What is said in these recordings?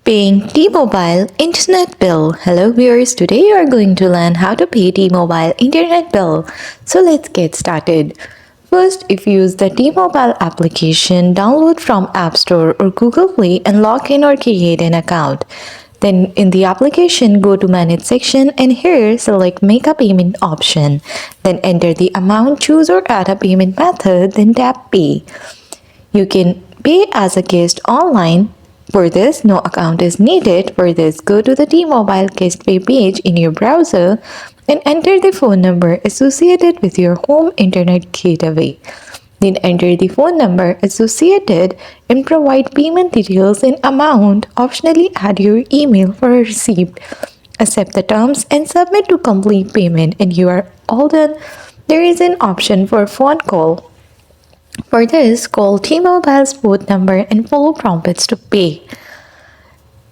Paying T-Mobile internet bill. Hello viewers, today you are going to learn how to pay T-Mobile internet bill. So let's get started. First, if you use the T-Mobile application, download from App Store or Google Play and log in or create an account. Then in the application, go to Manage section and here select Make a Payment option. Then enter the amount, choose or add a payment method, then tap Pay. You can pay as a guest online. For this, no account is needed. For this, go to the T-Mobile guest pay page in your browser and enter the phone number associated with your home internet gateway. Then enter the phone number associated and provide payment details and amount. Optionally add your email for a receipt. Accept the terms and submit to complete payment and you are all done. There is an option for phone call. For this, call T-Mobile's both number and follow prompts to pay.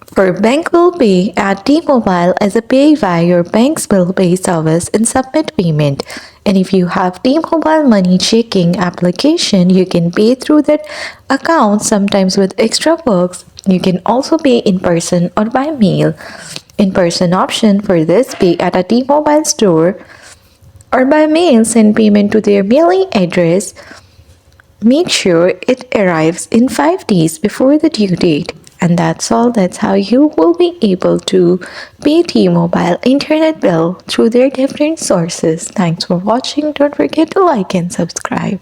For bank bill pay, add T-Mobile as a pay via your bank's bill pay service and submit payment. And if you have T-Mobile money checking application, you can pay through that account, sometimes with extra perks. You can also pay in person or by mail. In-person option for this, pay at a T-Mobile store or by mail, send payment to their mailing address. Make sure it arrives in 5 days before the due date. And that's all. That's how you will be able to pay T-Mobile internet bill through their different sources. Thanks for watching. Don't forget to like and subscribe.